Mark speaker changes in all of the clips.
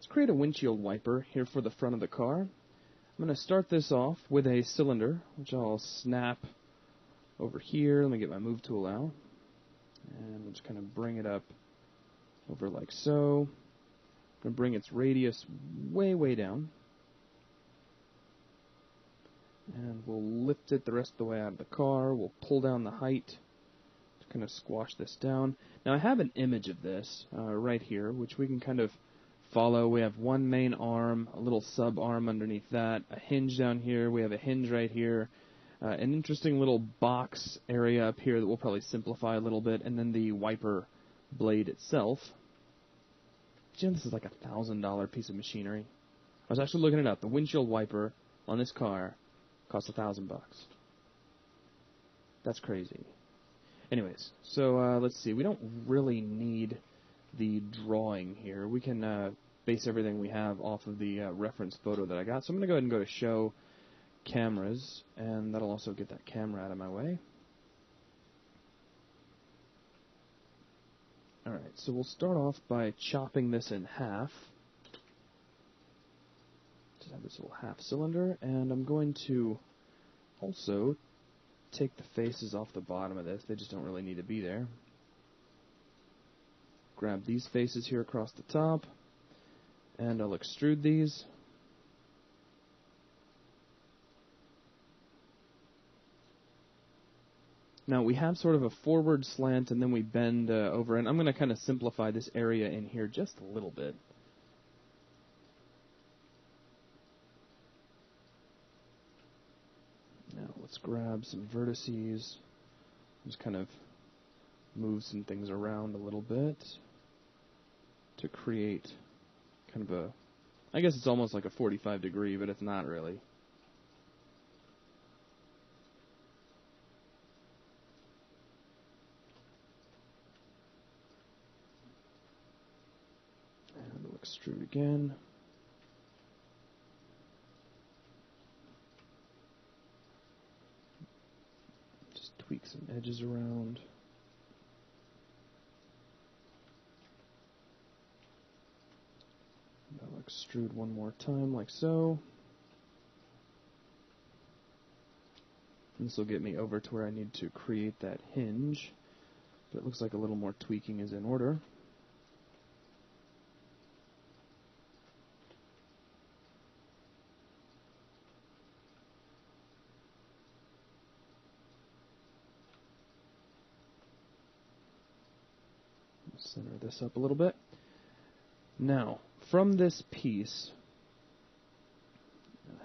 Speaker 1: create a windshield wiper here for the front of the car. I'm going to start this off with a cylinder, which I'll snap over here. Let me get my move tool out. And we'll just kind of bring it up over like so. I'm going to bring its radius way, way down. And we'll lift it the rest of the way out of the car. We'll pull down the height to kind of squash this down. Now I have an image of this right here, which we can kind of follow. We have one main arm, a little sub-arm underneath that, a hinge down here. We have a hinge right here, an interesting little box area up here that we'll probably simplify a little bit, and then the wiper blade itself. Jim, this is like a $1,000 piece of machinery. I was actually looking it up. The windshield wiper on this car costs $1,000. That's crazy. Anyways, so let's see. We don't really need the drawing here. We can base everything we have off of the reference photo that I got. So I'm going to go ahead and go to Show Cameras, and that'll also get that camera out of my way. Alright, so we'll start off by chopping this in half. Just have this little half cylinder, and I'm going to also take the faces off the bottom of this. They just don't really need to be there. Grab these faces here across the top, and I'll extrude these. Now we have sort of a forward slant and then we bend over, and I'm going to kind of simplify this area in here just a little bit. Now let's grab some vertices, just kind of move some things around a little bit to create kind of a, I guess it's almost like a 45 degree, but it's not really. Extrude again. Just tweak some edges around. And I'll extrude one more time like so. This will get me over to where I need to create that hinge, but it looks like a little more tweaking is in order. Center this up a little bit. Now, from this piece,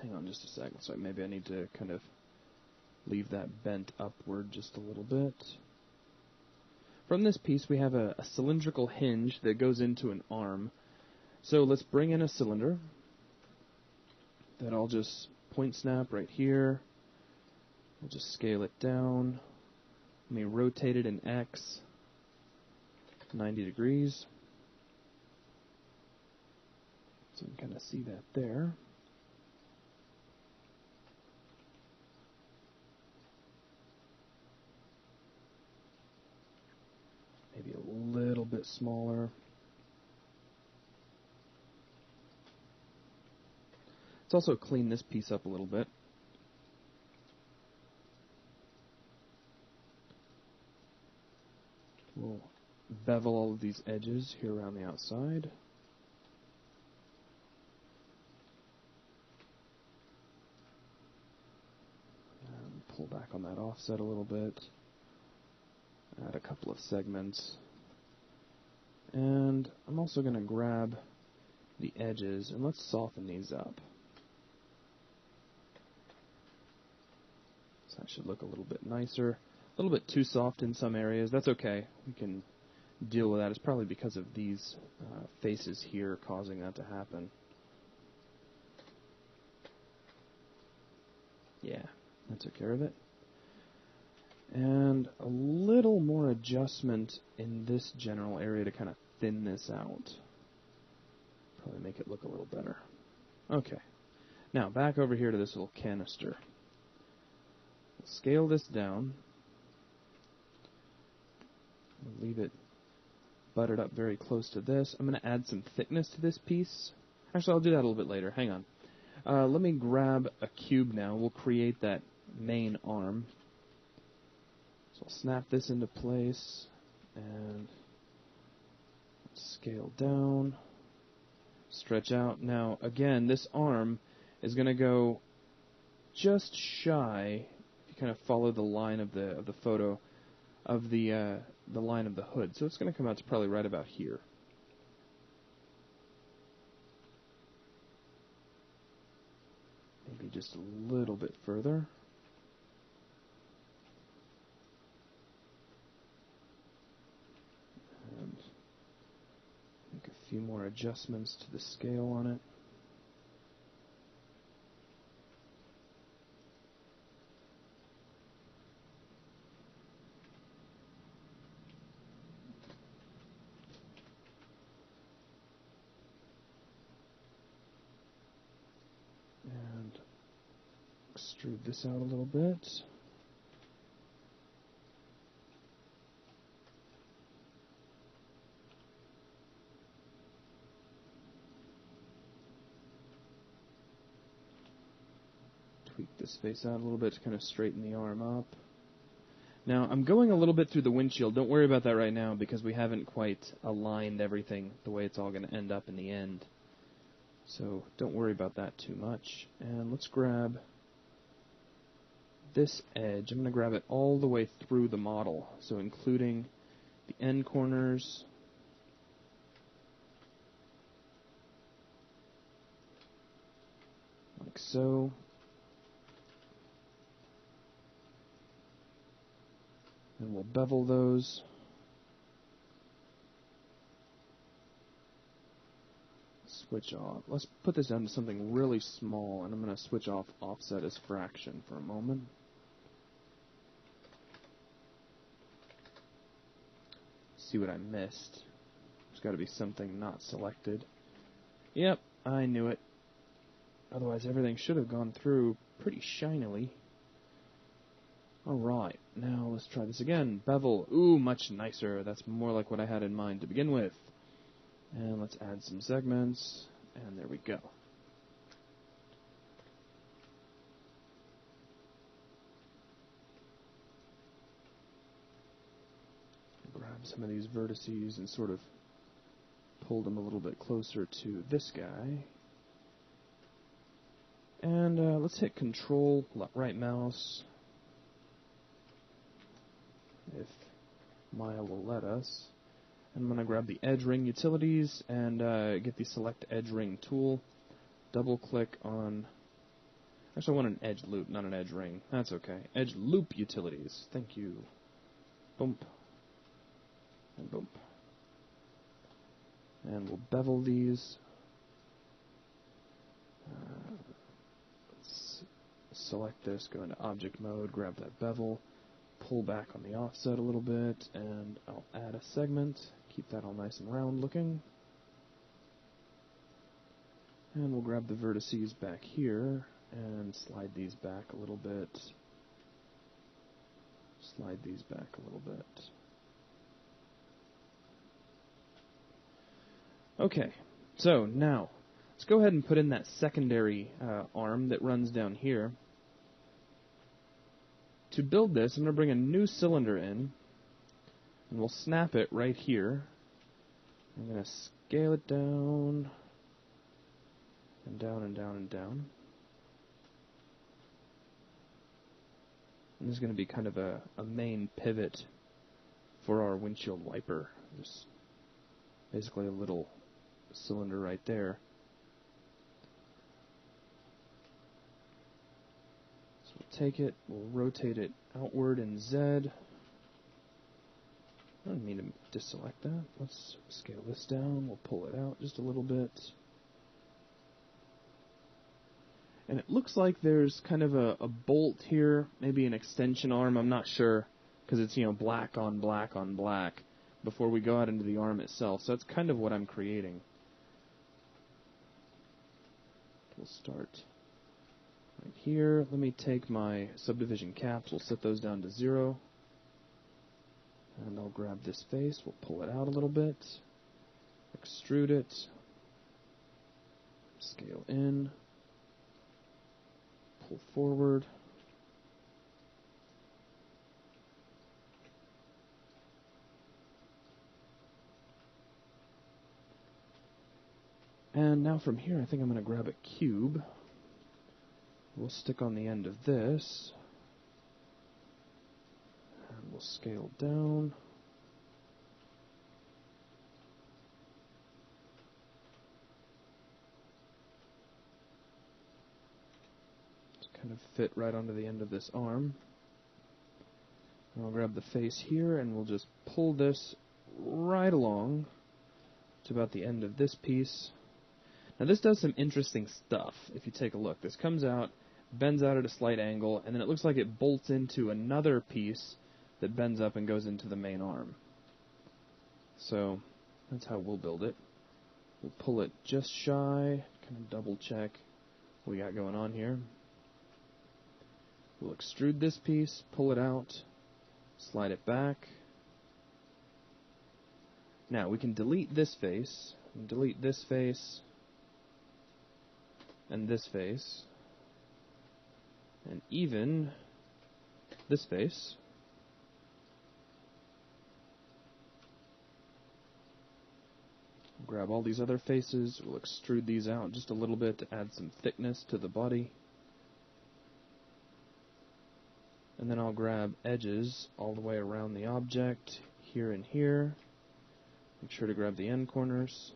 Speaker 1: hang on just a second, so maybe I need to kind of leave that bent upward just a little bit. From this piece, we have a cylindrical hinge that goes into an arm. So let's bring in a cylinder that I'll just point snap right here. We'll just scale it down. Let me rotate it in X. 90 degrees. So you can kind of see that there. Maybe a little bit smaller. Let's also clean this piece up a little bit. We'll bevel all of these edges here around the outside. And pull back on that offset a little bit. Add a couple of segments. And I'm also going to grab the edges and let's soften these up. So that should look a little bit nicer. A little bit too soft in some areas. That's okay. We can deal with that. It's probably because of these faces here causing that to happen. Yeah, that took care of it. And a little more adjustment in this general area to kind of thin this out. Probably make it look a little better. Okay. Now, back over here to this little canister. We'll scale this down. We'll leave it buttered up very close to this. I'm going to add some thickness to this piece. Actually, I'll do that a little bit later. Hang on. Let me grab a cube now. We'll create that main arm. So I'll snap this into place and scale down, stretch out. Now, again, this arm is going to go just shy, if you kind of follow the line of the photo, of the line of the hood. So it's going to come out to probably right about here. Maybe just a little bit further. And make a few more adjustments to the scale on it. And extrude this out a little bit. Tweak this face out a little bit to kind of straighten the arm up. Now, I'm going a little bit through the windshield. Don't worry about that right now because we haven't quite aligned everything the way it's all going to end up in the end. So don't worry about that too much. And let's grab this edge. I'm going to grab it all the way through the model, so including the end corners, like so. And we'll bevel those. Switch off. Let's put this down to something really small, and I'm going to switch off offset as fraction for a moment. See what I missed. There's got to be something not selected. Yep, I knew it. Otherwise, everything should have gone through pretty shinily. Alright, now let's try this again. Bevel. Ooh, much nicer. That's more like what I had in mind to begin with. And let's add some segments, and there we go. Grab some of these vertices and sort of pull them a little bit closer to this guy. And let's hit Control, right mouse, if Maya will let us. I'm going to grab the edge ring utilities and get the select edge ring tool. Double click on, actually I want an edge loop, not an edge ring. That's okay. Edge loop utilities. Thank you. Bump. And bump. And we'll bevel these. Let's select this, go into object mode, grab that bevel, pull back on the offset a little bit, and I'll add a segment. Keep that all nice and round looking. And we'll grab the vertices back here and slide these back a little bit. Slide these back a little bit. Okay, so now let's go ahead and put in that secondary arm that runs down here. To build this, I'm going to bring a new cylinder in, and we'll snap it right here. I'm going to scale it down, and down, and down, and down. And this is going to be kind of a main pivot for our windshield wiper. Just basically a little cylinder right there. So we'll take it, we'll rotate it outward in Z. I don't mean to deselect that. Let's scale this down. We'll pull it out just a little bit. And it looks like there's kind of a bolt here, maybe an extension arm. I'm not sure because it's, you know, black on black on black before we go out into the arm itself. So that's kind of what I'm creating. We'll start right here. Let me take my subdivision caps. We'll set those down to 0. And I'll grab this face, we'll pull it out a little bit, extrude it, Scale in, pull forward. And now from here, I think I'm going to grab a cube. We'll stick on the end of this. And we'll scale down. Kind of fit right onto the end of this arm. And I'll grab the face here and we'll just pull this right along to about the end of this piece. Now this does some interesting stuff if you take a look. This comes out, bends out at a slight angle, and then it looks like it bolts into another piece that bends up and goes into the main arm. So that's how we'll build it. We'll pull it just shy, kind of double check what we got going on here. We'll extrude this piece, pull it out, slide it back. Now we can delete this face, and delete this face, and this face, and even this face. We'll grab all these other faces, we'll extrude these out just a little bit to add some thickness to the body. And then I'll grab edges all the way around the object, here and here. Make sure to grab the end corners.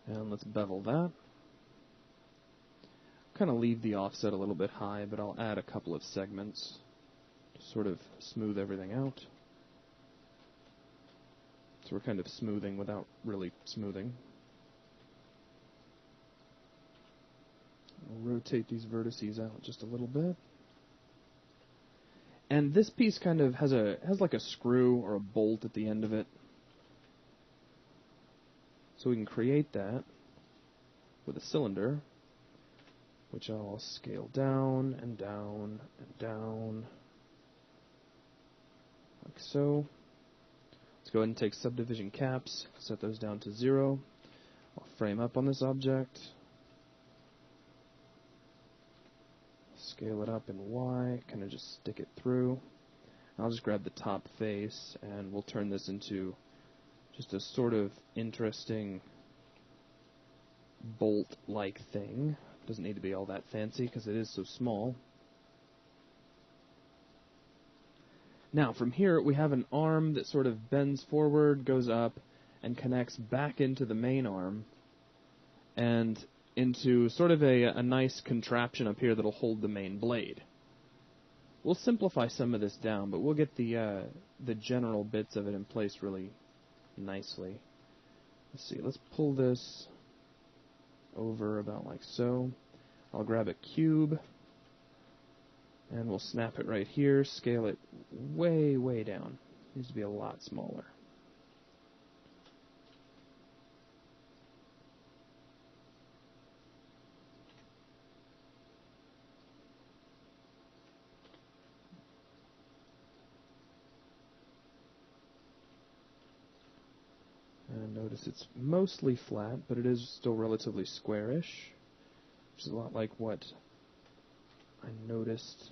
Speaker 1: And let's bevel that. Kind of leave the offset a little bit high, but I'll add a couple of segments to sort of smooth everything out. So we're kind of smoothing without really smoothing. I'll rotate these vertices out just a little bit. And this piece kind of has like a screw or a bolt at the end of it. So we can create that with a cylinder, which I'll scale down and down and down, like so. Let's go ahead and take subdivision caps, set those down to 0. I'll frame up on this object, scale it up in Y, kind of just stick it through. I'll just grab the top face and we'll turn this into just a sort of interesting bolt-like thing. Doesn't need to be all that fancy because it is so small. Now from here we have an arm that sort of bends forward, goes up, and connects back into the main arm and into sort of a nice contraption up here that'll hold the main blade. We'll simplify some of this down, but we'll get the general bits of it in place really nicely. Let's see, let's pull this over about like so. I'll grab a cube and we'll snap it right here, scale it way, way down. It needs to be a lot smaller. And notice it's mostly flat, but it is still relatively squarish, which is a lot like what I noticed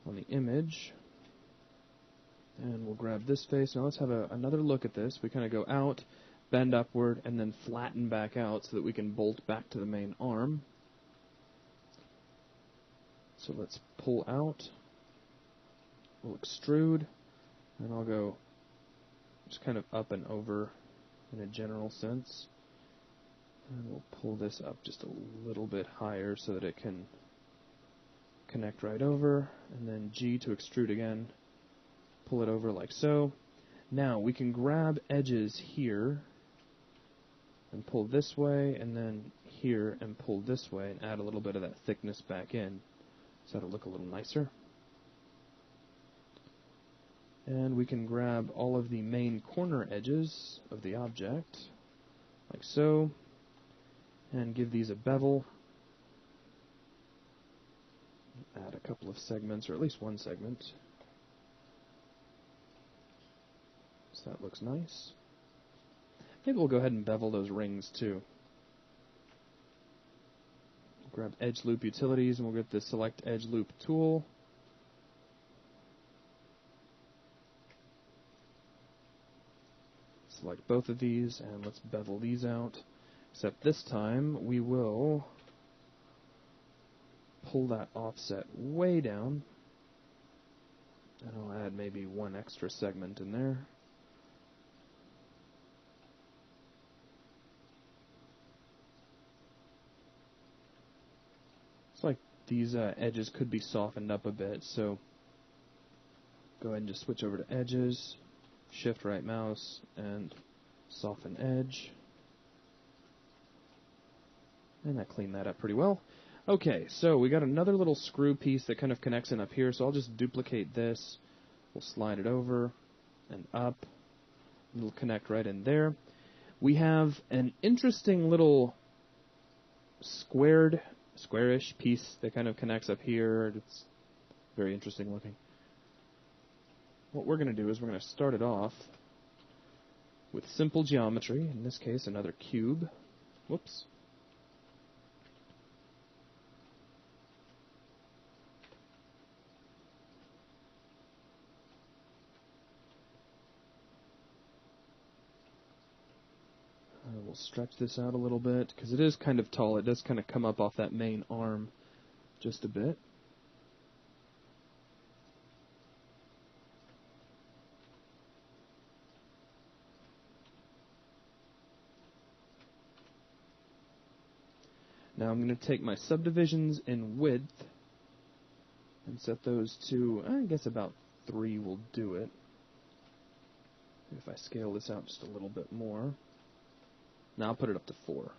Speaker 1: on the image. And we'll grab this face. Now let's have another look at this. We kind of go out, bend upward, and then flatten back out so that we can bolt back to the main arm. So let's pull out. We'll extrude, and I'll go just kind of up and over in a general sense. And we'll pull this up just a little bit higher so that it can connect right over, and then G to extrude again. Pull it over like so. Now we can grab edges here and pull this way, and then here and pull this way and add a little bit of that thickness back in so it'll look a little nicer. And we can grab all of the main corner edges of the object like so. and give these a bevel. Add a couple of segments, or at least one segment. So that looks nice. Maybe we'll go ahead and bevel those rings too. Grab Edge Loop Utilities, and we'll get the Select Edge Loop tool. Select both of these, and let's bevel these out. Except this time, we will pull that offset way down. And I'll add maybe one extra segment in there. It's like these edges could be softened up a bit, so go ahead and just switch over to Edges, Shift right mouse, and Soften Edge. And that cleaned that up pretty well. Okay, so we got another little screw piece that kind of connects in up here, so I'll just duplicate this. We'll slide it over and up. It'll connect right in there. We have an interesting little squarish piece that kind of connects up here. It's very interesting looking. What we're going to do is we're going to start it off with simple geometry, in this case another cube. Whoops. We'll stretch this out a little bit, because it is kind of tall. It does kind of come up off that main arm just a bit. Now I'm going to take my subdivisions in width and set those to, I guess about 3 will do it. If I scale this out just a little bit more. Now I'll put it up to 4.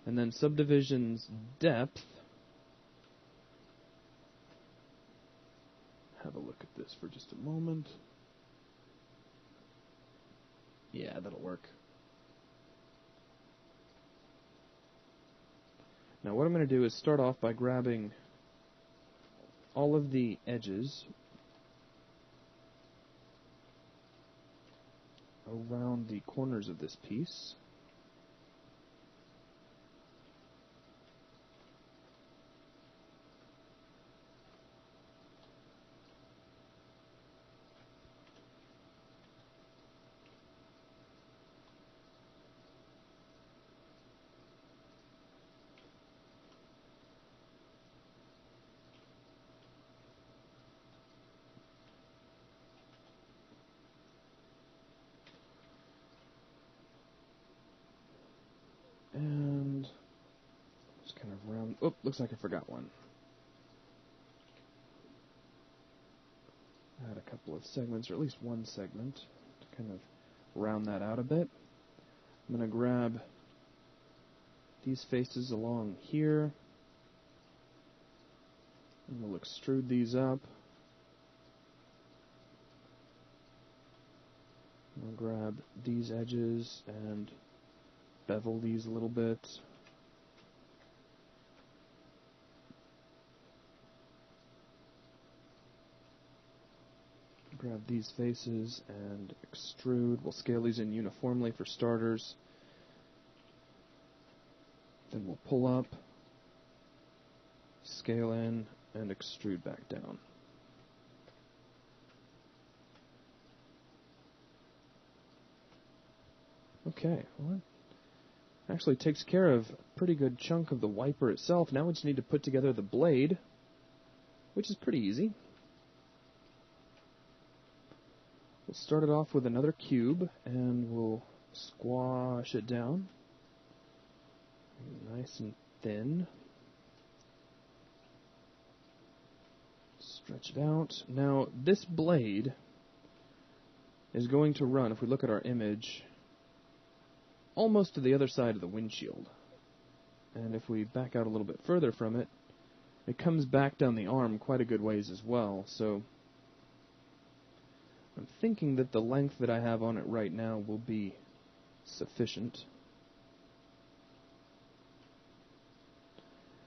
Speaker 1: And then subdivisions depth. Have a look at this for just a moment. Yeah, that'll work. Now what I'm going to do is start off by grabbing all of the edges around the corners of this piece. And just kind of round. Oh, looks like I forgot one. Add a couple of segments, or at least one segment, to kind of round that out a bit. I'm going to grab these faces along here, and we'll extrude these up. I'll grab these edges and bevel these a little bit. Grab these faces and extrude. We'll scale these in uniformly for starters. Then we'll pull up, scale in, and extrude back down. Okay, well, that actually takes care of a pretty good chunk of the wiper itself. Now we just need to put together the blade, which is pretty easy. We'll start it off with another cube, and we'll squash it down. Nice and thin. Stretch it out. Now, this blade is going to run, if we look at our image, almost to the other side of the windshield. And if we back out a little bit further from it, it comes back down the arm quite a good ways as well. So I'm thinking that the length that I have on it right now will be sufficient.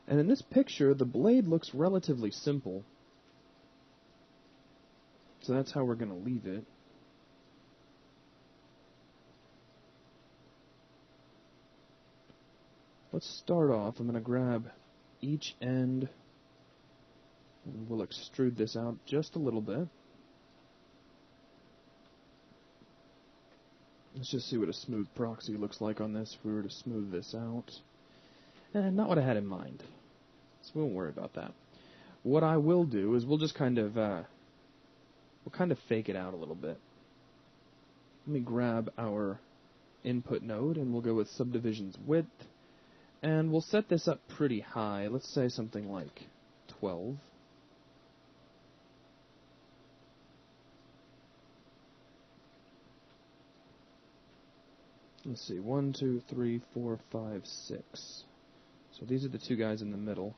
Speaker 1: And in this picture, the blade looks relatively simple. So that's how we're going to leave it. Let's start off. I'm going to grab each end, and we'll extrude this out just a little bit. Let's just see what a smooth proxy looks like on this if we were to smooth this out. And not what I had in mind, so we won't worry about that. What I will do is we'll just kind of fake it out a little bit. Let me grab our input node, and we'll go with subdivisions width, and we'll set this up pretty high. Let's say something like 12. Let's see, 1, 2, 3, 4, 5, 6. So these are the two guys in the middle.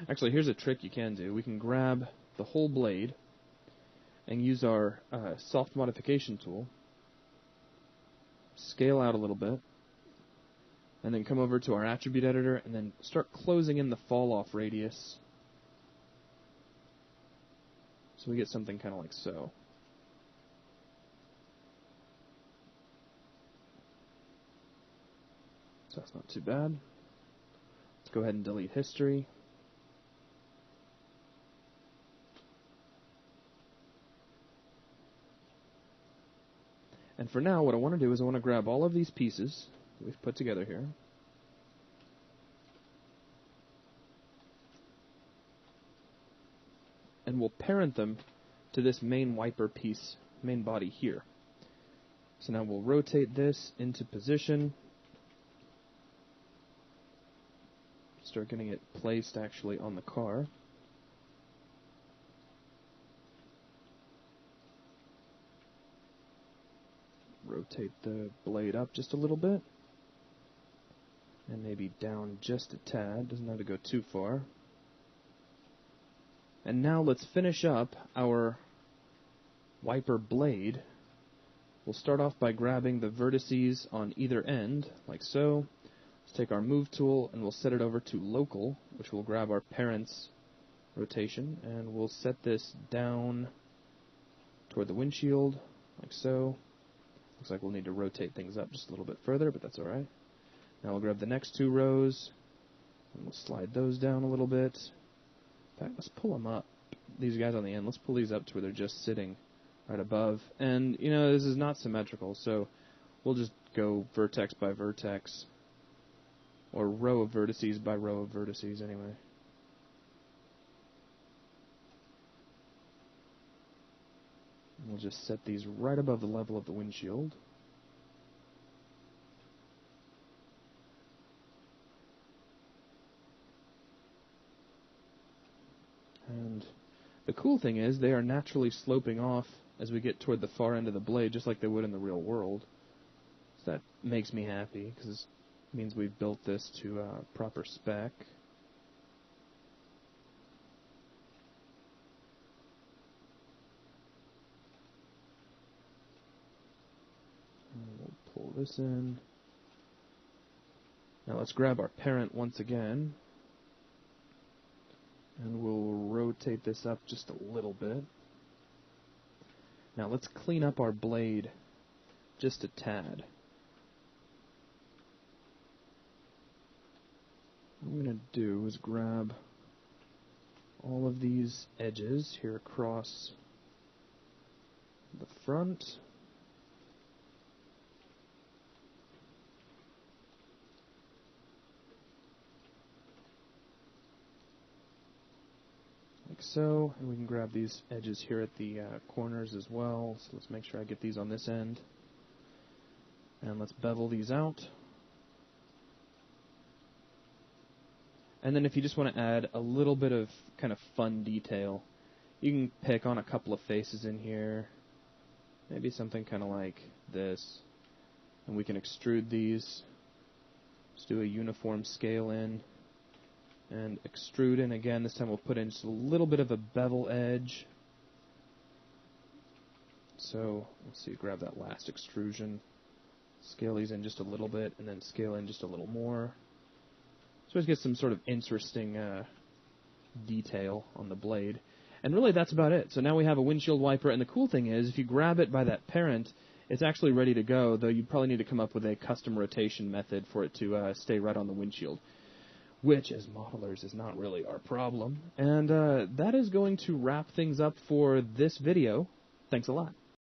Speaker 1: Actually, here's a trick you can do. We can grab the whole blade and use our soft modification tool, scale out a little bit, and then come over to our attribute editor and then start closing in the fall off radius. So we get something kind of like so. So that's not too bad. Let's go ahead and delete history. And for now, what I want to do is I want to grab all of these pieces that we've put together here, and we'll parent them to this main wiper piece, main body here. So now we'll rotate this into position, start getting it placed actually on the car. Rotate the blade up just a little bit, and maybe down just a tad, doesn't have to go too far. And now let's finish up our wiper blade. We'll start off by grabbing the vertices on either end, like so. Let's take our move tool and we'll set it over to local, which will grab our parent's rotation, and we'll set this down toward the windshield, like so. Looks like we'll need to rotate things up just a little bit further, but that's alright. Now we'll grab the next two rows, and we'll slide those down a little bit. In fact, let's pull them up. These guys on the end, let's pull these up to where they're just sitting right above. And, you know, this is not symmetrical, so we'll just go vertex by vertex, or row of vertices by row of vertices anyway. We'll just set these right above the level of the windshield. And the cool thing is they are naturally sloping off as we get toward the far end of the blade, just like they would in the real world. So that makes me happy, because it means we've built this to proper spec. Pull this in. Now let's grab our parent once again, and we'll rotate this up just a little bit. Now let's clean up our blade just a tad. What I'm going to do is grab all of these edges here across the front. Like so, and we can grab these edges here at the corners as well. So let's make sure I get these on this end. And let's bevel these out. And then if you just want to add a little bit of kind of fun detail, you can pick on a couple of faces in here. Maybe something kind of like this. And we can extrude these. Just do a uniform scale in. And extrude in again. This time we'll put in just a little bit of a bevel edge. So, let's see, grab that last extrusion. Scale these in just a little bit, and then scale in just a little more. So it gets some sort of interesting detail on the blade. And really, that's about it. So now we have a windshield wiper, and the cool thing is, if you grab it by that parent, it's actually ready to go, though you'd probably need to come up with a custom rotation method for it to stay right on the windshield, which, as modelers, is not really our problem. And that is going to wrap things up for this video. Thanks a lot.